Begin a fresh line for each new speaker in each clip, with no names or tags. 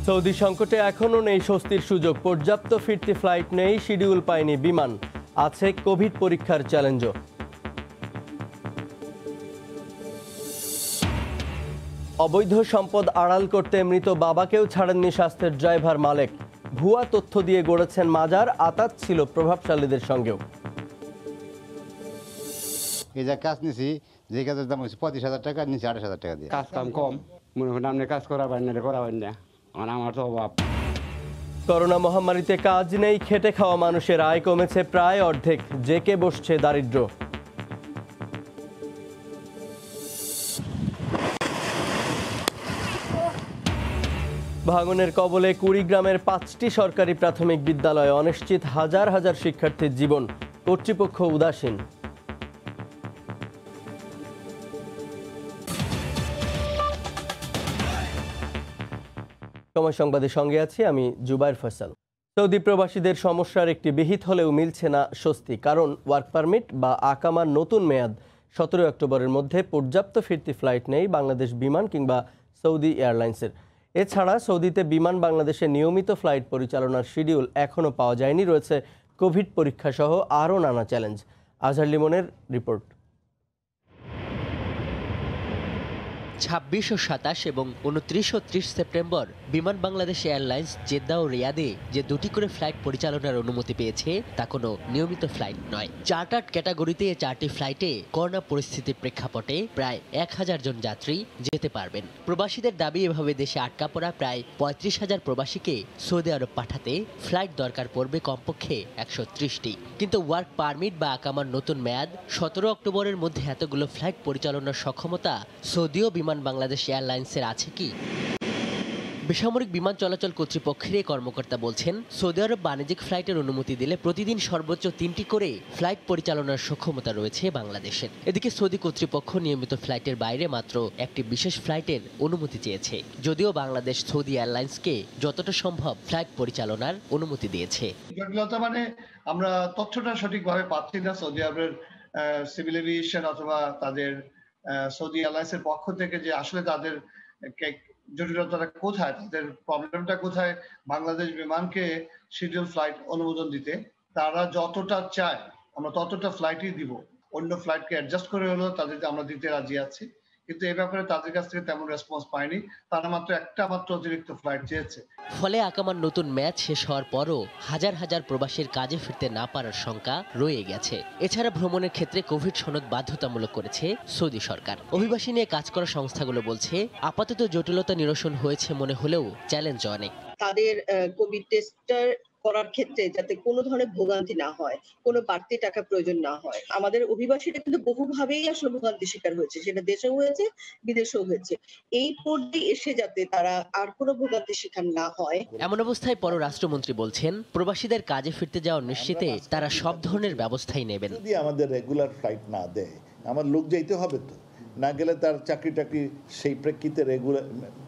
Saudi সংকটে এখনও নেই স্বস্তির সুযোগ। পর্যাপ্ত ফিরতি ফ্লাইট নেই, শিডিউল পায়নি বিমান, আছে কোভিড পরীক্ষার চ্যালেঞ্জও। অবৈধ সম্পদ আড়াল করতে মৃত বাবাকেও ছাড়েননি স্বাস্থ্যের ড্রাইভার মালেক। ভুয়া তথ্য দিয়ে গড়েছেন মাজার, আতাত ছিল প্রভাবশালীদের সঙ্গেও।
এই যে কাজ নিছি, যে কাজের দাম হচ্ছে 25,000 টাকা, নিচে 28,000 টাকা দিয়ে।
কাজ কাম কম, মনে হয় আপনি কাজ করাবেন না, আমার তো অভাব।
করোনা মহামারীতে কাজ নেই, খেটে খাওয়া মানুষের আয় কমেছে প্রায় অর্ধেক, জেকে বসছে দারিদ্র্য। ভাঙনের কবলে কুড়িগ্রামের 5টি সরকারি প্রাথমিক বিদ্যালয়ে অনিশ্চিত হাজার হাজার শিক্ষার্থীর জীবন, কর্তৃপক্ষ উদাসীন। সময় সংবাদের সঙ্গে আছি আমি জুবাইর ফয়সাল। সৌদি প্রবাসীদের সমস্যার একটি বিহিত হলেও মিলছে না স্বস্তি, কারণ ওয়ার্ক পারমিট বা আকামার নতুন মেয়াদ 17 অক্টোবরের মধ্যে পর্যাপ্ত ফিরতি ফ্লাইট নেই বাংলাদেশ বিমান কিংবা সৌদি এয়ারলাইন্সের। এছাড়া সৌদিতে বিমান বাংলাদেশের নিয়মিত ফ্লাইট পরিচালনার শিডিউল এখনও পাওয়া যায়নি, রয়েছে কোভিড পরীক্ষা সহ আরও নানা চ্যালেঞ্জ। আজহার লিমনের রিপোর্ট।
26 ও 27 এবং 29 ও 30 সেপ্টেম্বর বিমান বাংলাদেশ এয়ারলাইন্স জেদ্দা ও রিয়াদে যে দুটি করে ফ্লাইট পরিচালনার অনুমতি পেয়েছে তা কোনো নিয়মিত ফ্লাইট নয়। চার্টার্ড ক্যাটাগরিতে এই 4টি ফ্লাইটে করোনা পরিস্থিতির প্রেক্ষাপটে প্রায় 1000 জন যাত্রী যেতে পারবেন। প্রবাসীদের দাবি, এভাবে দেশে আটকা পড়া প্রায় 35,000 প্রবাসীকে সৌদি আরব পাঠাতে ফ্লাইট দরকার পড়বে কমপক্ষে 130টি। কিন্তু ওয়ার্ক পারমিট বা আকামার নতুন মেয়াদ 17 অক্টোবরের মধ্যে এতগুলো ফ্লাইট পরিচালনার সক্ষমতা সৌদিও বিমান বাংলাদেশ এয়ারলাইন্সের আছে কি? বেসামরিক বিমান চলাচল কর্তৃপক্ষের এই কর্মকর্তা বলছেন, সৌদি আরব বাণিজ্যিক ফ্লাইটের অনুমতি দিলে প্রতিদিন সর্বোচ্চ 3টি করে ফ্লাইট পরিচালনার সক্ষমতা রয়েছে বাংলাদেশের। এদিকে সৌদি কর্তৃপক্ষ নিয়মিত ফ্লাইটের বাইরে মাত্র একটি বিশেষ ফ্লাইটের অনুমতি চেয়েছে, যদিও বাংলাদেশ সৌদি এয়ারলাইন্সকে যতটা সম্ভব ফ্লাইট পরিচালনার অনুমতি দিয়েছে।
জটিলতা মানে আমরা তথ্যটা সঠিকভাবে পাচ্ছি না। সৌদি আরবের সিভিল এভিয়েশন অথবা তাদের সৌদি এয়ারলাইন্সের পক্ষ থেকে যে আসলে তাদের জটিলতাটা কোথায়, তাদের প্রবলেমটা কোথায় বাংলাদেশ বিমানকে শিডিউল ফ্লাইট অনুমোদন দিতে। তারা যতটা চায় আমরা ততটা ফ্লাইটই দিব, অন্য ফ্লাইটকে অ্যাডজাস্ট করে হলেও তাদের আমরা দিতে রাজি আছি, কিন্তু এই ব্যাপারে তাদের কাছ থেকে তেমন রেসপন্স পাইনি। তারা মাত্র একটা অতিরিক্ত ফ্লাইট চেয়েছে।
ফলে আকামার নতুন ম্যাচ শেষ হওয়ার পরও হাজার হাজার প্রবাসীর কাজে ফিরতে না পারার শঙ্কা রয়ে গেছে। এছাড়া ভ্রমণের ক্ষেত্রে কোভিড সনদ বাধ্যতামূলক করেছে সৌদি সরকার। অভিবাসী নিয়ে কাজ করা সংস্থাগুলো বলছে, আপাতত জটিলতা নিরসন হয়েছে মনে হলেও চ্যালেঞ্জ অনেক।
তাদের কোভিড টেস্টার করার ক্ষেত্রে যাতে কোনো ধরনের ভোগান্তি না হয়, কোনো বাড়তি টাকা প্রয়োজন না হয়। আমাদের অভিবাসীরা কিন্তু বহুভাবেই আসলে ভোগান্তি শিকার হয়েছে, সেটা দেশেও হয়েছে বিদেশেও হয়েছে। এই পর্যায়ে এসে যাতে তারা আর কোনো ভোগান্তি শিকার না হয়।
এমন অবস্থায় পররাষ্ট্রমন্ত্রী বলছেন, প্রবাসীদের কাজে ফিরতে যাওয়ার নিশ্চিতে তারা সব ধরনের ব্যবস্থাই নেবেন।
যদি আমাদের রেগুলার ফ্লাইট না দেয়, আমার লোক যাইতে হবে, তো না গেলে তার চাকরি টাকরি সেই প্রেক্ষিতে রেগুলার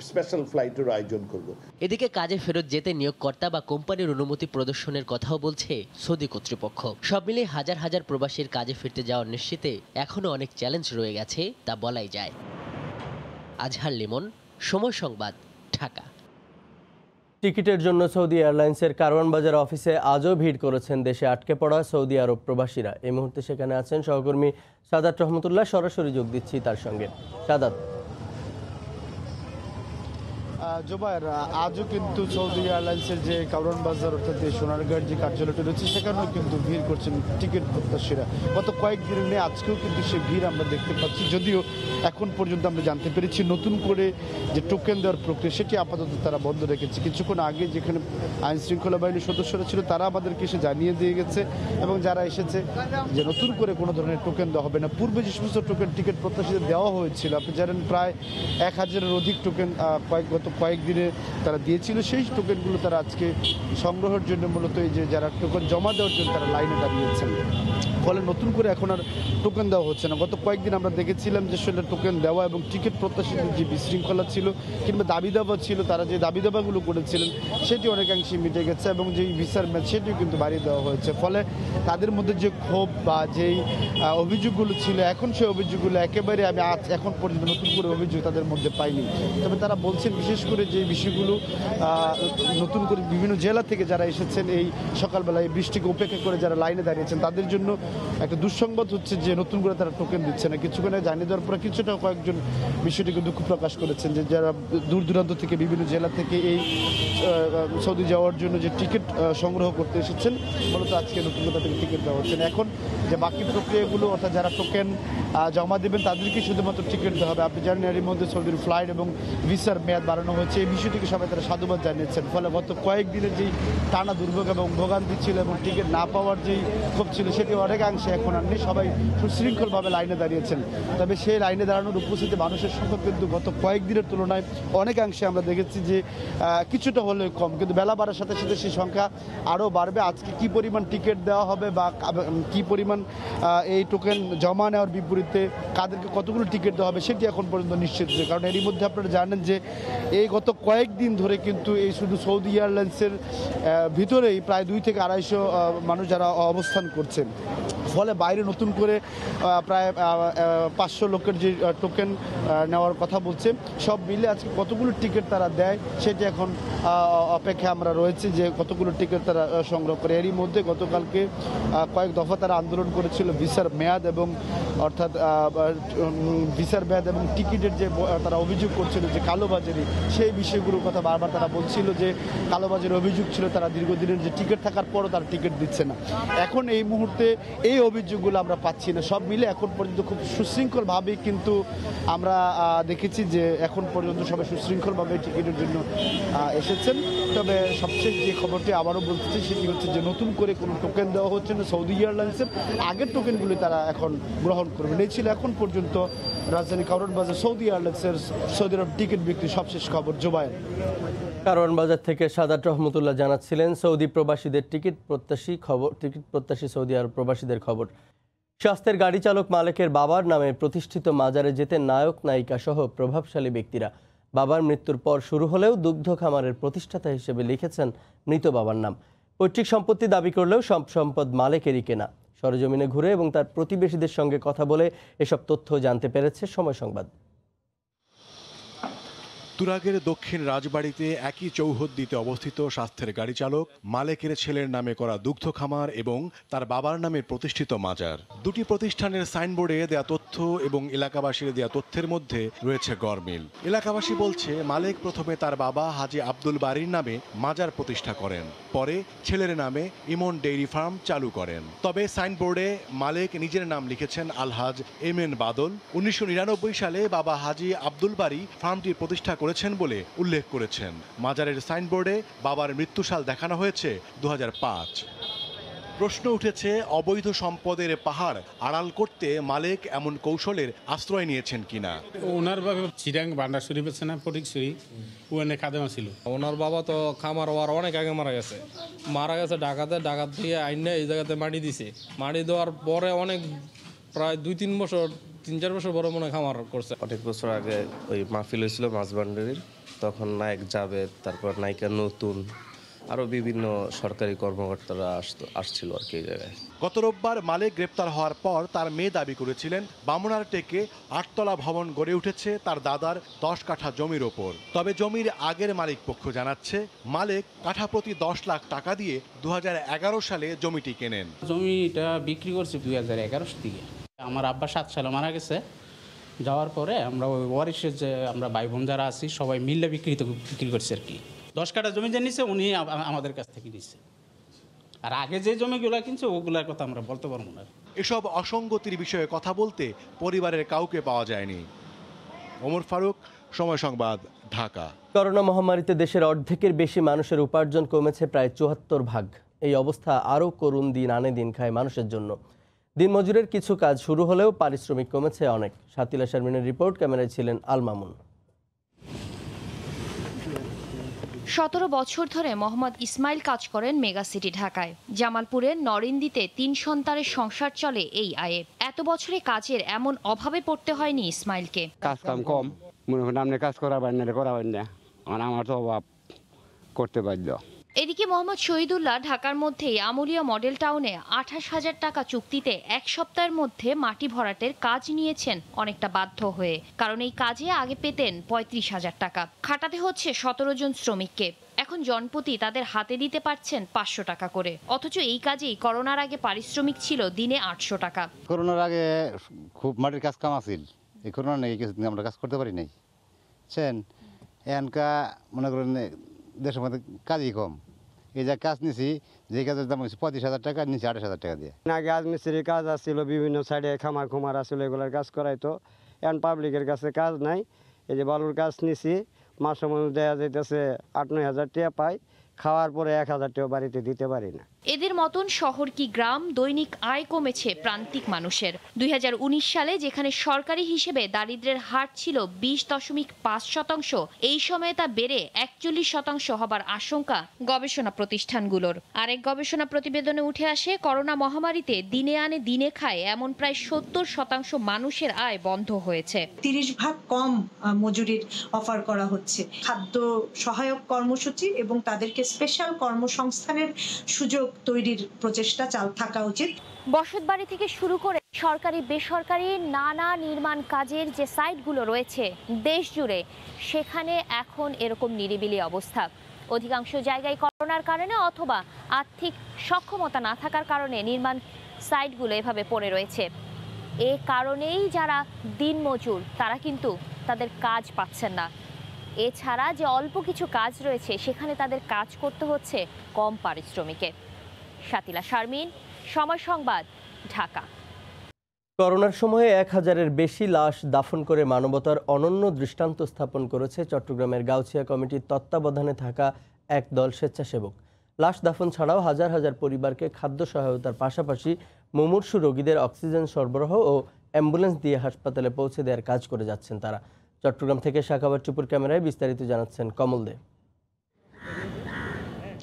স্পেশাল ফ্লাইটের আয়োজন করব।
এদিকে কাজে ফেরত যেতে নিয়োগকর্তা বা কোম্পানির অনুমতি প্রদর্শনের কথাও বলছে সৌদি কর্তৃপক্ষ। সব মিলিয়ে হাজার হাজার প্রবাসীর কাজে ফিরতে যাওয়ার নিশ্চিতে এখনো অনেক চ্যালেঞ্জ রয়ে গেছে, তা বলাই যায়। আজহার লিমন, সময় সংবাদ, ঢাকা।
টিকিটের জন্য সৌদি এয়ারলাইন্সের কারওয়ান বাজার অফিসে আজও ভিড় করেছেন দেশে আটকে পড়া সৌদি আরব প্রবাসীরা। এই মুহূর্তে সেখানে আছেন সহকর্মী সাদাত রহমতুল্লাহ, সরাসরি যোগ দিচ্ছি তার সঙ্গে। সাদাত।
জুবাইর, আজও কিন্তু সৌদি এয়ারলাইন্সের যে কারওয়ান বাজার অর্থাৎ সোনারগাঁর যে কার্যালয়টি রয়েছে সেখানেও কিন্তু ভিড় করছেন টিকিট প্রত্যাশীরা। গত কয়েকদিন নিয়ে আজকেও কিন্তু সে ভিড় আমরা দেখতে পাচ্ছি, যদিও এখন পর্যন্ত আমরা জানতে পেরেছি নতুন করে যে টোকেন দেওয়ার প্রক্রিয়া সেটি আপাতত তারা বন্ধ রেখেছে। কিছুক্ষণ আগে যেখানে আইন শৃঙ্খলা বাহিনীর সদস্যরা ছিল তারা আমাদেরকে এসে জানিয়ে দিয়ে গেছে, এবং যারা এসেছে যে নতুন করে কোনো ধরনের টোকেন দেওয়া হবে না। পূর্বে যে সমস্ত টোকেন টিকিট প্রত্যাশীদের দেওয়া হয়েছিল, আপনি জানেন প্রায় 1000-এর অধিক টোকেন গত কয়েকদিনে তারা দিয়েছিল, সেই টোকেনগুলো তারা আজকে সংগ্রহের জন্য মূলত এই যে যারা টোকেন জমা দেওয়ার জন্য তারা লাইনে দাঁড়িয়েছেন। ফলে নতুন করে এখন আর টোকেন দেওয়া হচ্ছে না। গত কয়েকদিন আমরা দেখেছিলাম যে আসলে টোকেন দেওয়া এবং টিকিট প্রত্যাশীদের যে বিশৃঙ্খলা ছিল কিংবা দাবি দাবা ছিল, তারা যে দাবি দাবাগুলো করেছিলেন সেটি অনেকাংশে মিটে গেছে, এবং যেই ভিসার ম্যাচ সেটিও কিন্তু বাড়িয়ে দেওয়া হয়েছে। ফলে তাদের মধ্যে যে ক্ষোভ বা যেই অভিযোগগুলো ছিল, এখন সেই অভিযোগগুলো একেবারে আমি এখন পর্যন্ত নতুন করে অভিযোগ তাদের মধ্যে পাইনি। তবে তারা বলছেন বিশেষ করে যে বিষয়গুলো নতুন করে বিভিন্ন জেলা থেকে যারা এসেছেন এই সকালবেলায় বৃষ্টিকে উপেক্ষা করে যারা লাইনে দাঁড়িয়েছেন তাদের জন্য একটা দুঃসংবাদ হচ্ছে যে নতুন করে তারা টোকেন দিচ্ছে না। কিছুক্ষণ আগে জানিয়ে দেওয়ার পরে কিছুটা কয়েকজন বিষয়টিকে দুঃখ প্রকাশ করেছেন যে যারা দূর দূরান্ত থেকে বিভিন্ন জেলা থেকে এই সৌদি যাওয়ার জন্য যে টিকিট সংগ্রহ করতে এসেছেন মূলত আজকে নতুন করে তাদেরকে টিকিট দেওয়া হচ্ছে না। এখন যে বাকি প্রক্রিয়াগুলো অর্থাৎ যারা টোকেন জমা দেবেন তাদেরকে শুধুমাত্র টিকিট দেওয়া হবে। আপনি জানেন এর মধ্যে সৌদির ফ্লাইট এবং ভিসার মেয়াদ বাড়ানো হয়েছে, এই বিষয়টিকে সবাই তারা সাধুবাদ জানিয়েছেন। ফলে গত কয়েকদিনের যেই টানা দুর্ভোগ এবং ভোগান্তি ছিল এবং টিকিট না পাওয়ার যেই ক্ষোভ ছিল সেটি অনেকাংশে এখন আর নেই, সবাই সুশৃঙ্খলভাবে লাইনে দাঁড়িয়েছেন। তবে সেই লাইনে দাঁড়ানোর উপস্থিতি মানুষের সংখ্যা কিন্তু গত কয়েকদিনের তুলনায় অনেকাংশে আমরা দেখেছি যে কিছুটা হলেও কম, কিন্তু বেলা বাড়ার সাথে সাথে সেই সংখ্যা আরও বাড়বে। আজকে কী পরিমাণ টিকিট দেওয়া হবে বা কী পরিমাণ এই টোকেন জমা নেওয়ার বিপরীতে কাদেরকে কতগুলো টিকিট দেওয়া হবে সেটি এখন পর্যন্ত নিশ্চিত নয়। কারণ এরই মধ্যে আপনারা জানেন যে এই গত কয়েকদিন ধরে কিন্তু এই শুধু সৌদি এয়ারলাইন্সের ভিতরেই প্রায় 200 থেকে 250 মানুষ যারা অবস্থান করছেন, ফলে বাইরে নতুন করে প্রায় 500 লোকের যে টোকেন নেওয়ার কথা বলছে, সব মিলে আজকে কতগুলো টিকিট তারা দেয় সেটি এখন অপেক্ষা আমরা রয়েছে যে কতগুলো টিকিট তারা সংগ্রহ করে। এরই মধ্যে গতকালকে কয়েক দফা তারা আন্দোলন করেছিল ভিসার মেয়াদ এবং অর্থাৎ ভিসার মেয়াদ এবং টিকিটের যে তারা অভিযোগ করছিল যে কালোবাজারি, সেই বিষয়গুলোর কথা বারবার তারা বলছিল যে কালোবাজারের অভিযোগ ছিল তারা দীর্ঘদিনের যে টিকিট থাকার পরও তারা টিকিট দিচ্ছে না। এখন এই মুহূর্তে এই অভিযোগগুলো আমরা পাচ্ছি না। সব মিলে এখন পর্যন্ত খুব সুশৃঙ্খলভাবেই কিন্তু আমরা দেখেছি যে এখন পর্যন্ত সবাই সুশৃঙ্খলভাবে টিকিটের জন্য এসেছেন। তবে সবশেষ যে খবরটি আবারও বলতেছি সেটি হচ্ছে যে নতুন করে কোনো টোকেন দেওয়া হচ্ছে না সৌদি এয়ারলাইন্সের, আগের টোকেনগুলি তারা এখন গ্রহণ করবেন। এই ছিল এখন পর্যন্ত রাজধানী কারওয়ান বাজার সৌদি এয়ারলাইন্সের সৌদি আরব টিকিট বিক্রি সবশেষ খবর। জুবায়ের,
কারওয়ান বাজার থেকে সাদাত রহমতুল্লাহ জানাচ্ছিলেন সৌদি প্রবাসীদের টিকিট প্রত্যাশী সৌদি আরব প্রবাসীদের খবর। স্বাস্থ্যের গাড়ি চালক মালেকের বাবার নামে প্রতিষ্ঠিত মাজারে যেতেন নায়ক নায়িকা সহ প্রভাবশালী ব্যক্তিরা। বাবার মৃত্যুর পর শুরু হলেও দুগ্ধ খামারের প্রতিষ্ঠাতা হিসেবে লিখেছেন মৃত বাবার নাম। পৈতৃক সম্পত্তি দাবি করলেও সব সম্পদ মালেকেরই কেনা। সরেজমিনে ঘুরে এবং তার প্রতিবেশীদের সঙ্গে কথা বলে এসব তথ্য জানতে পেরেছে সময় সংবাদ।
তুরাগের দক্ষিণ রাজবাড়িতে একই চৌহদ্দিতে অবস্থিত স্বাস্থ্যের গাড়ি চালক মালেকের ছেলের নামে করা দুগ্ধ খামার এবং তার বাবার নামে প্রতিষ্ঠিত মাজার। দুটি প্রতিষ্ঠানের সাইনবোর্ডে দেয়া তথ্য এবং এলাকাবাসীর দেয়া তথ্যের মধ্যে রয়েছে গরমিল। এলাকাবাসী বলছে মালেক প্রথমে তার বাবা হাজী আব্দুল বারীর নামে মাজার প্রতিষ্ঠা করেন, পরে ছেলের নামে ইমন ডেইরি ফার্ম চালু করেন। তবে সাইনবোর্ডে মালেক নিজের নাম লিখেছেন আলহাজ এম এন বাদল। 1999 সালে বাবা হাজী আব্দুল বারী ফার্মটি প্রতিষ্ঠা করেছেন বলে উল্লেখ করেছেন। মাজারের সাইনবোর্ডে বাবার মৃত্যুসাল দেখানো হয়েছে 2005। প্রশ্ন উঠেছে অবৈধ সম্পদের পাহাড় আড়াল করতে মালেক এমন কৌশলের আশ্রয় নিয়েছেন কিনা।
ওনার বাবা চিরাং বান্ডার শরীফ আছে না, ফটিকছড়ি, ওখানে খাদেমা ছিল।
ওনার বাবা তো খামার হওয়ার অনেক আগে মারা গেছে ডাকাত দিয়ে আইনে এই জায়গাতে মাটি দিছে। মাটি দেওয়ার পরে অনেক প্রায় 2-3 বছর 3-4 বছর বড় মনে খামার করছে।
অনেক বছর আগে ওই মাহফিল হয়েছিল মাছ ভান্ডারির, তখন নায়ক জাবেদ, তারপর নায়িকা নতুন, আরও বিভিন্ন সরকারি কর্মকর্তারা আসছিল আর কি এই জায়গায়।
গত রোববার মালেক গ্রেপ্তার হওয়ার পর তার মেয়ে দাবি করেছিলেন বামুনার টেকে 8তলা ভবন গড়ে উঠেছে তার দাদার 10 কাঠা জমির ওপর। তবে জমির আগের মালিক পক্ষ জানাচ্ছে মালেক কাঠা প্রতি 10 লাখ টাকা দিয়ে 2011 সালে জমিটি কেনেন।
জমিটা বিক্রি করছি 2011 থেকে। আমার আব্বা 7 সালে মারা গেছে, যাওয়ার পরে আমরা ওই ওয়ারিশের যে আমরা ভাই বোন যারা আছি সবাই মিলে বিক্রি করছি আর কি। 10 কাঠা জমি যে নিছে উনি আমাদের কাছ থেকে নিচ্ছে, আর আগে যে জমিগুলো কিনছে ওগুলোর কথা আমরা বলতে পারবো না।
এসব অসঙ্গতির বিষয়ে কথা বলতে পরিবারের কাউকে পাওয়া যায়নি। ওমর ফারুক, সময় সংবাদ, ঢাকা।
করোনা মহামারীতে দেশের অর্ধেকের বেশি মানুষের উপার্জন কমেছে প্রায় 74%। এই অবস্থা আরও করুণ দিন আনে দিন খায় মানুষের জন্য। দিনমজুরের কিছু কাজ শুরু হলেও পারিশ্রমিক কমেছে অনেক। শাতিলা শারমিনের রিপোর্ট, ক্যামেরায় ছিলেন আল মামুন।
17 বছর ধরে মোহাম্মদ ইসমাইল কাজ করেন মেগা সিটি ঢাকায়। জামালপুরের নরিন্দিতে 3 সন্তানের সংসার চলে এই আয়ে। এত বছরে কাজের এমন অভাবে পড়তে হয়নি ইসমাইলকে।
কাজ কাম কম, মনে হয় আপনি কাজ করাবেন না, আমার তো অভাব করতে বাধ্য।
এদিকে মোহাম্মদ শহীদুল্লাহ ঢাকার মধ্যেই আমুলিয়া মডেল টাউনে 28,000 টাকা চুক্তিতে এক সপ্তাহের মধ্যে মাটি ভরাটের কাজ নিয়েছেন অনেকটা বাধ্য হয়ে, কারণ এই কাজে আগে পেতেন 35,000 টাকা। খাটাতে হচ্ছে 17 জন শ্রমিককে। এখন জনপ্রতি তাদের হাতে দিতে পারছেন 500 টাকা করে, অথচ এই কাজেই করোনার আগে পারিশ্রমিক ছিল দিনে 800 টাকা।
করোনার আগে খুব মাটির কাজ কাম আছিল, এই করোনা নেই কিছুদিন আমরা কাজ করতে পারি নাই। বুঝছেন, এনকা মনে করেন দেশের মধ্যে কাজই কম। এই যে কাজ নিছি, যে কাজের দাম হচ্ছে 35,000 টাকা, নিচে 28,000 টাকা দিয়ে।
আগে মিস্ত্রির কাজ আসছিল, বিভিন্ন সাইডে খামার খুমার আসছিল, এগুলোর কাজ করাইতো। এখন পাবলিকের কাছে কাজ নাই। এই যে বালুর কাজ নিছি, মাসের মধ্যে দেওয়া যাইতেছে 8-9,000 টাকা পাই, খাওয়ার পরে 1,000 টাকা বাড়িতে দিতে পারি না।
এদের মতন শহর কি গ্রাম, দৈনিক আয় কমেছে প্রান্তিক মানুষের। 2019 সালে যেখানে সরকারি হিসেবে দারিদ্র্যের হার ছিল 20.5%, এই সময়ে তা বেড়ে 41% হবার আশঙ্কা গবেষণা প্রতিষ্ঠানগুলোর। আরেক গবেষণা প্রতিবেদনে উঠে আসে, করোনা মহামারীতে দিনে আনে দিনে খায় এমন প্রায় 70% মানুষের আয় বন্ধ হয়েছে।
30% কম মজুরির অফার করা হচ্ছে। খাদ্য সহায়ক কর্মসূচি এবং তাদেরকে স্পেশাল কর্মসংস্থানের সুযোগ তৈরির প্রচেষ্টা থাকা উচিত।
বসতবাড়ি থেকে শুরু করে সরকারি বেসরকারি নানা নির্মাণ কাজের যে সাইটগুলো রয়েছে দেশ জুড়ে, সেখানে এখন এরকম নিরিবিলি অবস্থা। অধিকাংশ জায়গায় করোনার কারণে অথবা আর্থিক সক্ষমতা না থাকার কারণে নির্মাণ সাইটগুলো এভাবে পড়ে রয়েছে। এ কারণেই যারা দিনমজুর তারা কিন্তু তাদের কাজ পাচ্ছেন না। এছাড়া যে অল্প কিছু কাজ রয়েছে সেখানে তাদের কাজ করতে হচ্ছে কম পারিশ্রমিকে। শাতিলা শারমিন, সময় সংবাদ, ঢাকা।
করোনার সময়ে 1,000-এর বেশি লাশ দাফন করে মানবতার অনন্য দৃষ্টান্ত স্থাপন করেছে চট্টগ্রামের গাউছিয়া কমিটির তত্ত্বাবধানে থাকা একদল স্বেচ্ছাসেবক। লাশ দাফন ছাড়াও হাজার হাজার পরিবারকে খাদ্য সহায়তার পাশাপাশি মুমূর্ষু রোগীদের অক্সিজেন সরবরাহ ও অ্যাম্বুলেন্স দিয়ে হাসপাতালে পৌঁছে দেওয়ার কাজ করে যাচ্ছেন তারা। চট্টগ্রাম থেকে শাখাবার চুপুর ক্যামেরায় বিস্তারিত জানাচ্ছেন কমল দে।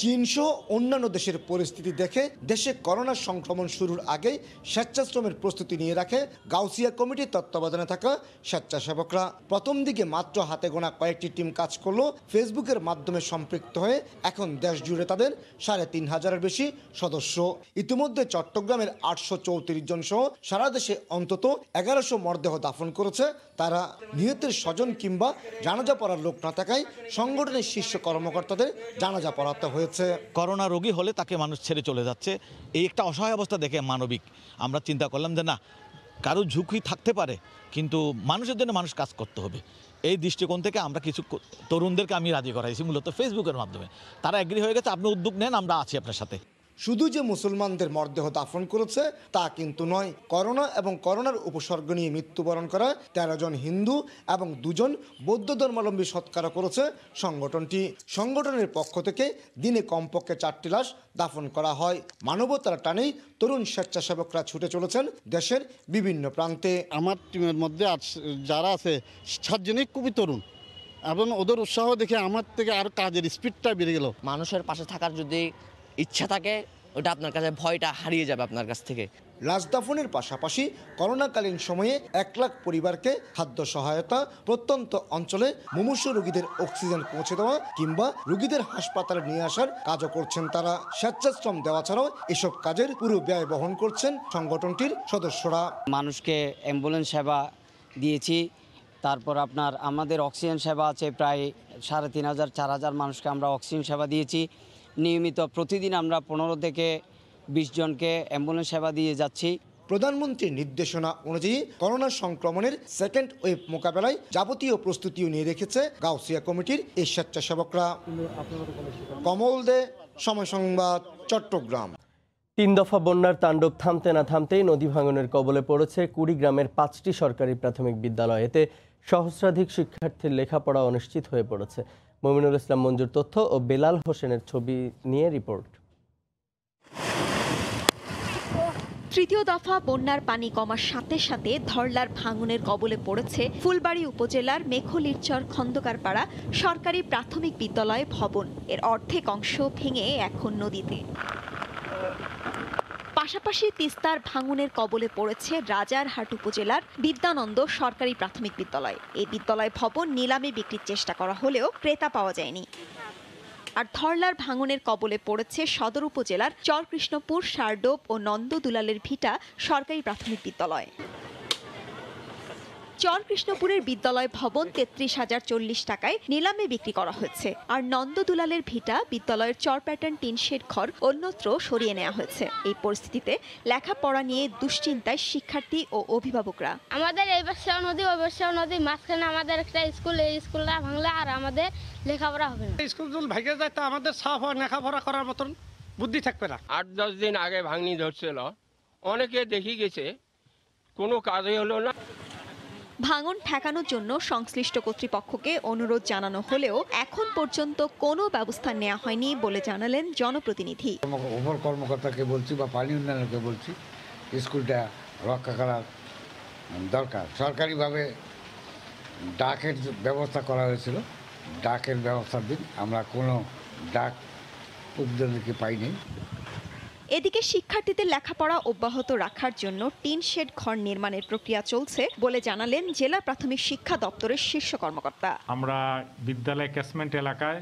চীনসহ অন্যান্য দেশের পরিস্থিতি দেখে দেশে করোনা সংক্রমণ শুরুর আগেই স্বেচ্ছাশ্রমের প্রস্তুতি নিয়ে রাখে গাউছিয়া কমিটির তত্ত্বাবধানে থাকা স্বেচ্ছাসেবকরা। প্রথম দিকে মাত্র হাতে গোনা কয়েকটি টিম কাজ করলেও ফেসবুকের মাধ্যমে সম্পৃক্ত হয়ে এখন দেশ জুড়ে তাদের 3,500-এর বেশি সদস্য। ইতিমধ্যে চট্টগ্রামের 834 জন সহ সারা দেশে অন্তত 1100 মরদেহ দাফন করেছে তারা। নিহতের স্বজন কিংবা জানাজা পড়ার লোক না থাকায় সংগঠনের শীর্ষ কর্মকর্তাদের জানাজা পড়াতে হয়েছে।
করোনা রোগী হলে তাকে মানুষ ছেড়ে চলে যাচ্ছে, এই একটা অসহায় অবস্থা দেখে মানবিক আমরা চিন্তা করলাম যে না, কারো ঝুঁকি থাকতে পারে কিন্তু মানুষের জন্য মানুষ কাজ করতে হবে। এই দৃষ্টিকোণ থেকে আমরা কিছু তরুণদেরকে আমি রাজি করাইছি মূলত ফেসবুকের মাধ্যমে। তারা এগ্রি হয়ে গেছে, আপনি উদ্যোগ নেন, আমরা আছি আপনার সাথে।
শুধু যে মুসলমানদের মরদেহ দাফন করেছে তা কিন্তু নয়। করোনা এবং করোনার উপসর্গ নিয়ে মৃত্যুবরণ করা 13 জন হিন্দু এবং 2 জন বৌদ্ধ ধর্মাবলম্বী সৎকার করেছে সংগঠনটি। সংগঠনের পক্ষ থেকে দিনে কমপক্ষে 4টি লাশ দাফন করা হয়। মানবতার টানেই তরুণ স্বেচ্ছাসেবকরা ছুটে চলেছেন দেশের বিভিন্ন প্রান্তে।
আমার টিমের মধ্যে যারা আছে 7 জনই খুবই তরুণ এবং ওদের উৎসাহ দেখে আমার থেকে আর কাজের স্পিডটা বেড়ে গেল।
মানুষের পাশে থাকার যদি ইচ্ছা থাকে, ওটা আপনার কাছে ভয়টা হারিয়ে যাবে আপনার কাছ থেকে।
লাশ দাফনের পাশাপাশি করোনাকালীন সময়ে 1 লাখ পরিবারকে খাদ্য সহায়তা, প্রত্যন্ত অঞ্চলে মুমূর্ষু রোগীদের অক্সিজেন পৌঁছে দেওয়া কিংবা রোগীদের হাসপাতালে নিয়ে আসার কাজও করছেন তারা। স্বেচ্ছাশ্রম দেওয়া ছাড়াও এসব কাজের পুরো ব্যয় বহন করছেন সংগঠনটির সদস্যরা।
মানুষকে অ্যাম্বুলেন্স সেবা দিয়েছি, তারপর আমাদের অক্সিজেন সেবা আছে প্রায় 3,500-4,000 মানুষকে আমরা অক্সিজেন সেবা দিয়েছি। নিয়মিত প্রতিদিন আমরা 15 থেকে 20 জনকে অ্যাম্বুলেন্স সেবা দিয়ে যাচ্ছি।
প্রধানমন্ত্রীর নির্দেশনা অনুযায়ী করোনা সংক্রমণের সেকেন্ড ওয়েভ মোকাবেলায় যাবতীয় প্রস্তুতিও নিয়ে রেখেছে গাউছিয়া কমিটির এই স্বেচ্ছাসেবকরা। কমল দে, সময় সংবাদ, চট্টগ্রাম।
3 দফা বন্যার তাণ্ডব থামতে না থামতেই নদী ভাঙনের কবলে পড়েছে কুড়িগ্রামের 5টি সরকারি প্রাথমিক বিদ্যালয়। এতে সহস্রাধিক শিক্ষার্থীর লেখাপড়া অনিশ্চিত হয়ে পড়েছে। মমিনুল ইসলাম মঞ্জুর তথ্য ও বেলাল হোসেনের ছবি নিয়ে রিপোর্ট।
তৃতীয় দফা বন্যার পানি কমার সাথে সাথে ধরলার ভাঙনের কবলে পড়েছে ফুলবাড়ী উপজেলার মেখলিরচর খন্দকারপাড়া সরকারি প্রাথমিক বিদ্যালয় ভবন। এর অর্ধেক অংশ ভেঙে এখন নদীতে। পাশাপাশি তিস্তার ভাঙনের কবলে পড়েছে রাজারহাট উপজেলার বিদ্যানন্দ সরকারি প্রাথমিক বিদ্যালয়। এই বিদ্যালয় ভবন নিলামে বিক্রির চেষ্টা করা হলেও ক্রেতা পাওয়া যায়নি। আর ধরলার ভাঙনের কবলে পড়েছে সদর উপজেলার চরকৃষ্ণপুর, সারডোপ ও নন্দদুলালের ভিটা সরকারি প্রাথমিক বিদ্যালয়। চরকৃষ্ণপুরের বিদ্যালয় ভবন ৩৩,০৪০ টাকায় নিলামে বিক্রি করা হয়েছে, আর নন্দদুলালের ভিটা বিদ্যালয়ের চর প্যাটার্ন টিন শেড ঘর অন্যত্র সরিয়ে নেওয়া হয়েছে। এই পরিস্থিতিতে লেখাপড়া নিয়ে দুশ্চিন্তায় শিক্ষার্থী ও অভিভাবকরা।
আমাদের এই বর্ষাও নদী, ওই বর্ষাও নদী, মাঝখানে আমাদের একটা স্কুল, এই স্কুলটা ভাঙলে আর আমাদের লেখাপড়া হবে না।
স্কুল ভাঙে যায় তো আমাদের সাফ লেখাপড়া করার মতন বুদ্ধি থাকবে না।
৮-১০ দিন আগে ভাঙনি ধরছিল, অনেকে দেখি গেছে, কোনো কাজই হলো না।
ভাঙন ঠেকানোর জন্য সংশ্লিষ্ট কর্তৃপক্ষকে অনুরোধ জানানো হলেও এখন পর্যন্ত কোনো ব্যবস্থা নেওয়া হয়নি বলে জানালেন জনপ্রতিনিধি।
উপর কর্মকর্তাকে বলছি বা পানি উন্নয়নকে বলছি, স্কুলটা রক্ষা করার দরকার। সরকারিভাবে ডাকের ব্যবস্থা করা হয়েছিল, ডাকের ব্যবস্থার দিন আমরা কোনো ডাক উপজনকে পাইনি।
এদিকে শিক্ষার্থীদের লেখাপড়া অব্যাহত রাখার জন্য টিন শেড ঘর নির্মাণের প্রক্রিয়া চলছে বলে জানালেন জেলা প্রাথমিক শিক্ষা দপ্তরের শীর্ষ কর্মকর্তা।
আমরা বিদ্যালয় ক্যাচমেন্ট এলাকায়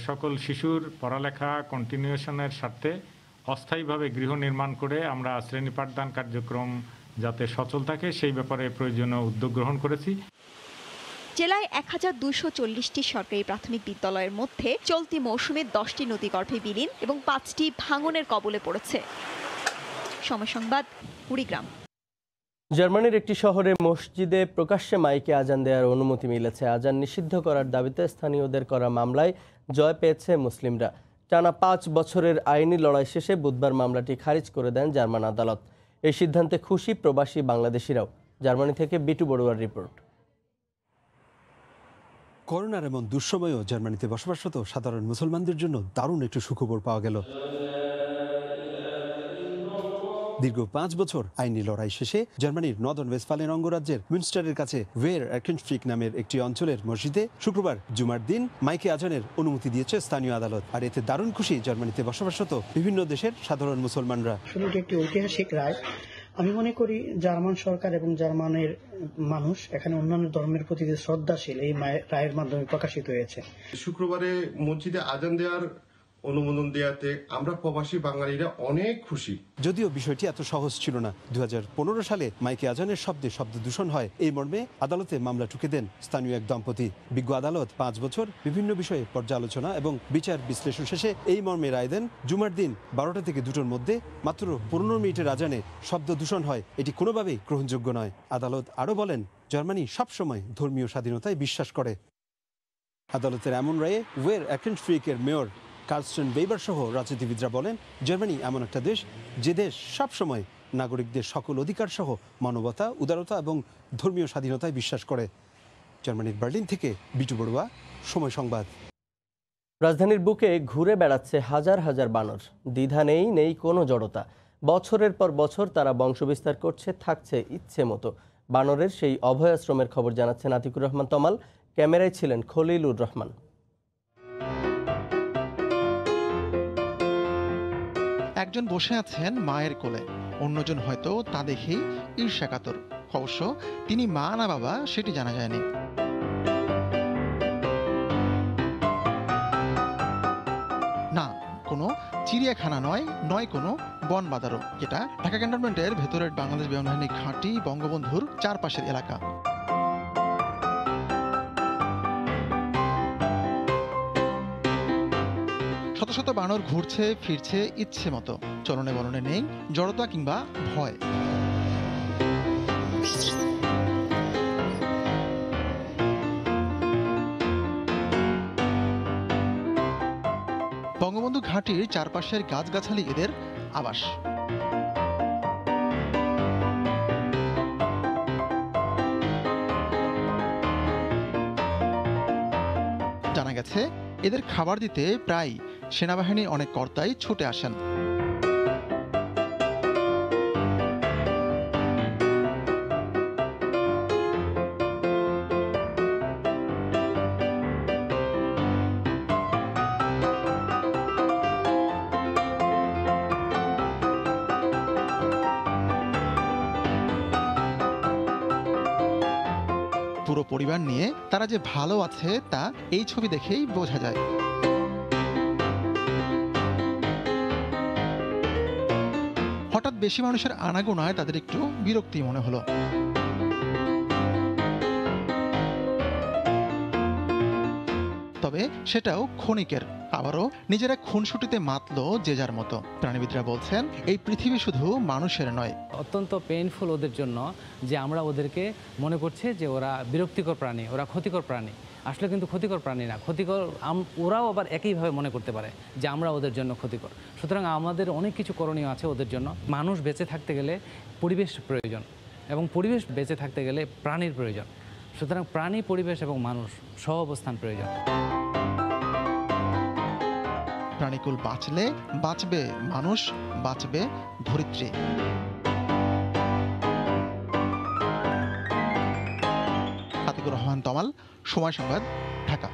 সকল শিশুর পড়ালেখা কন্টিনিউশনের স্বার্থে অস্থায়ীভাবে গৃহ নির্মাণ করে আমরা শ্রেণী পাঠদান কার্যক্রম যাতে সচল থাকে সেই ব্যাপারে প্রয়োজনীয় উদ্যোগ গ্রহণ করেছি।
জেলায় ১,২৪০টি সরকারি প্রাথমিক বিদ্যালয়ের মধ্যে চলতি মৌসুমে 10টি নদীগর্ভে বিলীন এবং 5টি ভাঙনের কবলে পড়েছে। সময় সংবাদ, কুড়িগ্রাম।
জার্মানির একটি শহরে মসজিদে প্রকাশ্যে মাইকে আজান দেওয়ার অনুমতি মিলেছে। আজান নিষিদ্ধ করার দাবিতে স্থানীয়দের করা মামলায় জয় পেয়েছে মুসলিমরা। টানা 5 বছরের আইনি লড়াই শেষে বুধবার মামলাটি খারিজ করে দেন জার্মান আদালত। এই সিদ্ধান্তে খুশি প্রবাসী বাংলাদেশিরাও। জার্মানি থেকে বিটু বড়ুয়ার রিপোর্ট।
করোনার এমন দুঃসময়েও জার্মানিতে বসবাসরত সাধারণ মুসলমানদের জন্য দারুণ একটু সুখবর পাওয়া গেল। দীর্ঘ 5 বছর আইনি লড়াই শেষে জার্মানির নর্দার্ন ওয়েস্টফালেন অঙ্গরাজ্যের মিউনস্টারের কাছে ওয়ের এরকেনস্ট্রিক নামের একটি অঞ্চলের মসজিদে শুক্রবার জুমার দিন মাইকে আজানের অনুমতি দিয়েছে স্থানীয় আদালত। আর এতে দারুণ খুশি জার্মানিতে বসবাসরত বিভিন্ন দেশের সাধারণ মুসলমানরা।
আসলে এটি একটি ঐতিহাসিক রায়। আমি মনে করি জার্মান সরকার এবং জার্মানের মানুষ এখানে অন্যান্য ধর্মের প্রতি যে শ্রদ্ধাশীল, এই রায়ের মাধ্যমে প্রকাশিত হয়েছে।
শুক্রবারে মসজিদে আজান দেওয়ার অনুমোদন দেওয়াতে আমরা প্রবাসী বাঙালিরা অনেক খুশি।
যদিও বিষয়টি এত সহজ ছিল না। 2015 সালে মাইকে আজানের শব্দে শব্দ দূষণ হয়, এই মর্মে আদালতে মামলা ঠুকে দেন স্থানীয় এক দম্পতি। বিজ্ঞ আদালত 5 বছর বিভিন্ন বিষয়ে পর্যালোচনা এবং বিচার বিশ্লেষণ শেষে এই মর্মে রায় দেন জুমার দিন 12টা থেকে 2টোর মধ্যে মাত্র 15 মিনিটের আজানে শব্দ দূষণ হয়, এটি কোনোভাবেই গ্রহণযোগ্য নয়। আদালত আরও বলেন, জার্মানি সবসময় ধর্মীয় স্বাধীনতায় বিশ্বাস করে। আদালতের এমন রায়ে ওয়ের এরকেনস্ট্রিকের মেয়র কার্লস্টন বেইবার সহ রাজনীতিবিদরা বলেন, জার্মানি এমন একটা দেশ যে দেশ সবসময় নাগরিকদের সকল অধিকার সহ মানবতা, উদারতা এবং ধর্মীয় স্বাধীনতায় বিশ্বাস করে। জার্মানির বার্লিন থেকে বিটু বড়ুয়া, সময় সংবাদ।
রাজধানীর বুকে ঘুরে বেড়াচ্ছে হাজার হাজার বানর। দ্বিধা নেই কোনো জড়তা। বছরের পর বছর তারা বংশবিস্তার করছে, থাকছে ইচ্ছে মতো। বানরের সেই অভয়াশ্রমের খবর জানাচ্ছেন আতিকুর রহমান তমাল। ক্যামেরায় ছিলেন খলিলুর রহমান।
একজন বসে আছেন মায়ের কোলে, অন্যজন হয়তো তা দেখেই ঈর্ষাকাতর। অবশ্য তিনি মা না বাবা সেটি জানা যায়নি। না, কোনো চিড়িয়াখানা নয় কোনো বন বাজারও। এটা ঢাকা ক্যান্টনমেন্টের ভেতরের বাংলাদেশ বিমান বাহিনী ঘাঁটি বঙ্গবন্ধুর চারপাশের এলাকা। শত শত বানর ঘুরছে ফিরছে ইচ্ছে মতো। চলনে বলনে নেই জড়তা কিংবা ভয়। বঙ্গবন্ধু ঘাঁটির চারপাশের গাছগাছালি এদের আবাস। জানা গেছে, এদের খাবার দিতে প্রায় সেনাবাহিনীর অনেক কর্তাই ছুটে আসেন। পুরো পরিবার নিয়ে তারা যে ভালো আছে তা এই ছবি দেখেই বোঝা যায়। হঠাৎ বেশি মানুষের আনাগোনায় তাদের একটু বিরক্তি মনে হলো। তবে সেটাও ক্ষণিকের। আবারও নিজেরা খুনসুটিতে মাতলো যে যার মতো। প্রাণীবিদরা বলছেন এই পৃথিবী শুধু মানুষের নয়।
অত্যন্ত পেইনফুল ওদের জন্য যে আমরা ওদেরকে মনে করছি যে ওরা বিরক্তিকর প্রাণী, ওরা ক্ষতিকর প্রাণী। আসলে কিন্তু ক্ষতিকর প্রাণী না, ক্ষতিকর ওরাও আবার একইভাবে মনে করতে পারে যে আমরা ওদের জন্য ক্ষতিকর। সুতরাং আমাদের অনেক কিছু করণীয় আছে ওদের জন্য। মানুষ বেঁচে থাকতে গেলে পরিবেশ প্রয়োজন এবং পরিবেশ বেঁচে থাকতে গেলে প্রাণীর প্রয়োজন। সুতরাং প্রাণী, পরিবেশ এবং মানুষ সহ অবস্থান প্রয়োজন।
প্রাণীকুল বাঁচলে বাঁচবে মানুষ, বাঁচবে ধরিত্রী। আতিকুর রহমান তমাল, সময় সংবাদ, ঢাকা।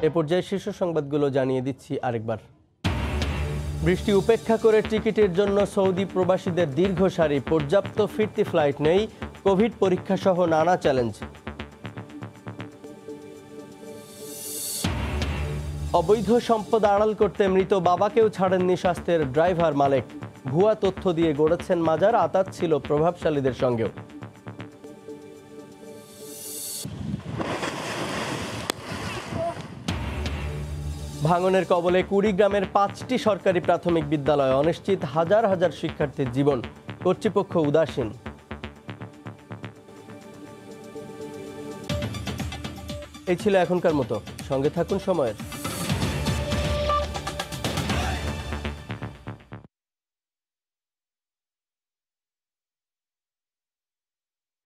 এ পর্যায়ে শীর্ষ সংবাদগুলো জানিয়ে দিচ্ছি আরেকবার। বৃষ্টি উপেক্ষা করে টিকিটের জন্য সৌদি প্রবাসীদের দীর্ঘ সারি, পর্যাপ্ত ফিরতি ফ্লাইট নেই, কোভিড পরীক্ষা সহ নানা চ্যালেঞ্জ। অবৈধ সম্পদ আড়াল করতে মৃত বাবাকেও ছাড়েননি স্বাস্থ্যের ড্রাইভার মালেক। ভুয়া তথ্য দিয়ে গড়েছেন মাজার, আতাত ছিল প্রভাবশালীদের সঙ্গেও। ভাঙনের কবলে কুড়িগ্রামের 5টি সরকারি প্রাথমিক বিদ্যালয়, অনিশ্চিত হাজার হাজার শিক্ষার্থীর জীবন, কর্তৃপক্ষ উদাসীন। এই ছিল এখনকার মতো, সঙ্গে থাকুন সময়ের।